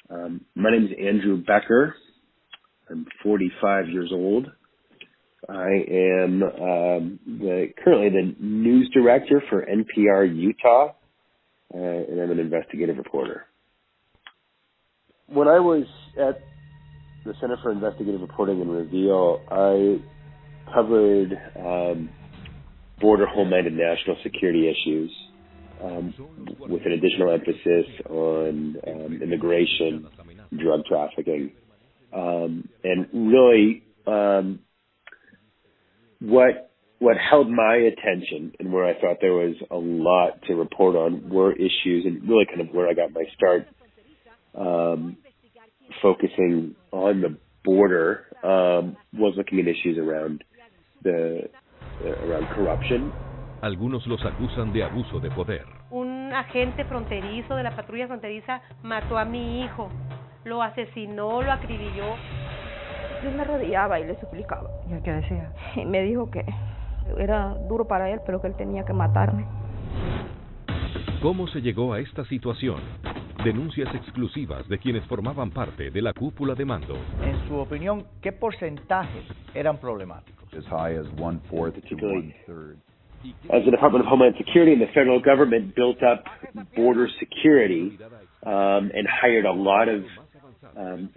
My name is Andrew Becker. I'm 45 years old. I am currently the news director for NPR Utah, and I'm an investigative reporter. When I was at the Center for Investigative Reporting and Reveal, I covered border, homeland, and national security issues with an additional emphasis on immigration, drug trafficking, and really what held my attention and where I thought there was a lot to report on were issues, and really kind of where I got my start focusing on the border was looking at issues around around corruption. Algunos los acusan de abuso de poder. Un agente fronterizo de la patrulla fronteriza mató a mi hijo, lo asesinó, lo acribilló. Yo me arrodillaba y le suplicaba. ¿Y él qué decía? Y me dijo que era duro para él, pero que él tenía que matarme. ¿Cómo se llegó a esta situación? Denuncias exclusivas de quienes formaban parte de la cúpula de mando. En su opinión, ¿qué porcentajes eran problemáticos? As high as 1/4 to 1/3. As the Department of Homeland Security and the federal government built up border security and hired a lot of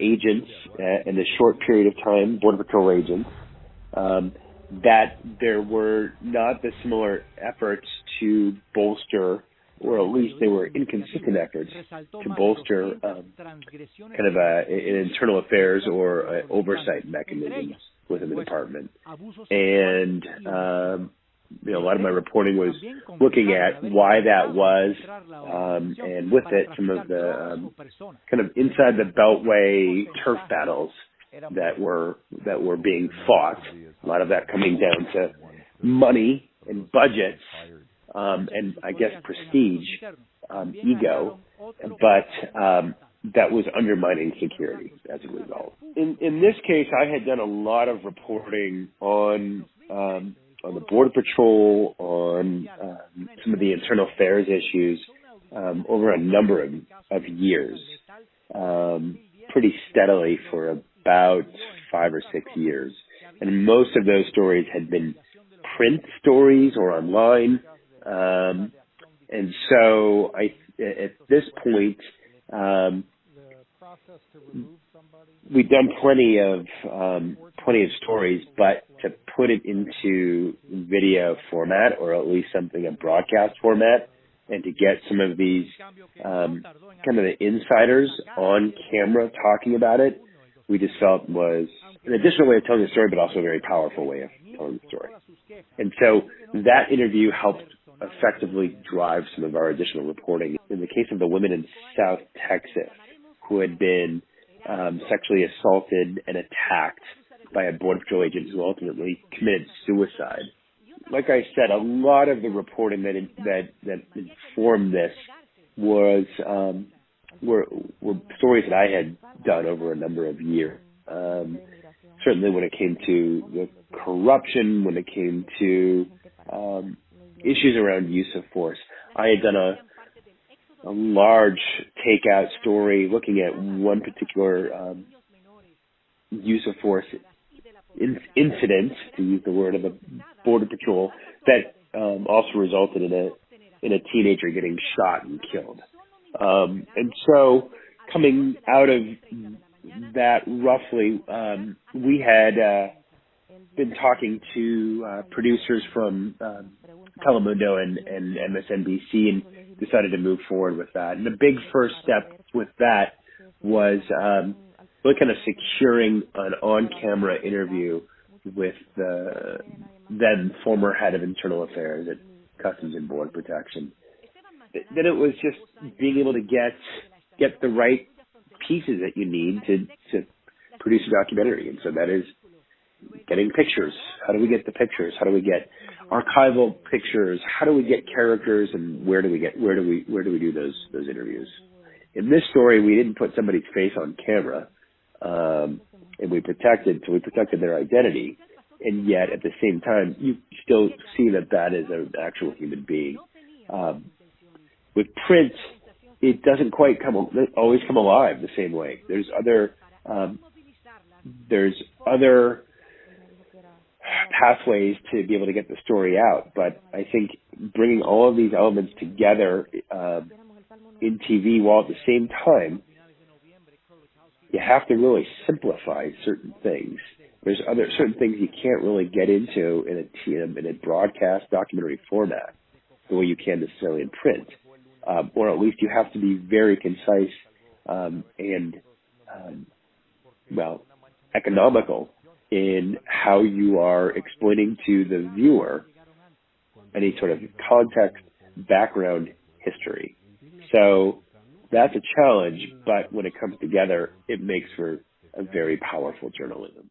agents in a short period of time, Border Patrol agents, that there were not the similar efforts to bolster, or at least they were inconsistent efforts to bolster kind of an internal affairs or oversight mechanisms within the department. And a lot of my reporting was looking at why that was, and with it, some of the kind of inside the Beltway turf battles that were being fought. A lot of that coming down to money and budgets, and I guess prestige, ego, but that was undermining security as a result. In this case, I had done a lot of reporting on the Border Patrol, on some of the internal affairs issues over a number of years, pretty steadily for about 5 or 6 years. And most of those stories had been print stories or online. And so at this point, we've done plenty of stories, but to put it into video format, or at least something in broadcast format, and to get some of these kind of the insiders on camera talking about it, we just felt was an additional way of telling the story, but also a very powerful way of telling the story. And so that interview helped effectively drive some of our additional reporting. In the case of the women in South Texas who had been sexually assaulted and attacked by a Border Patrol agent who ultimately committed suicide. Like I said, a lot of the reporting that informed this were stories that I had done over a number of years. Certainly when it came to the corruption, when it came to issues around use of force. I had done a large takeout story looking at one particular use of force incident, to use the word of the Border Patrol, that also resulted in a teenager getting shot and killed. And so coming out of that, roughly, we had been talking to producers from Telemundo and MSNBC and decided to move forward with that. And the big first step with that was really kind of securing an on-camera interview with the then former head of internal affairs at Customs and Border Protection. Then it was just being able to get the right pieces that you need to produce a documentary. And so that is getting pictures. How do we get the pictures? How do we get archival pictures? How do we get characters? And where do we do those interviews? In this story, we didn't put somebody's face on camera, and we protected their identity. And yet, at the same time, you still see that is an actual human being. With print, it doesn't quite always come alive the same way. There's other pathways to be able to get the story out, but I think bringing all of these elements together in TV, while at the same time you have to really simplify certain things. There's certain things you can't really get into in a broadcast documentary format the way you can necessarily in print, or at least you have to be very concise and economical in how you are explaining to the viewer any sort of context, background, history. So that's a challenge, but when it comes together, it makes for a very powerful journalism.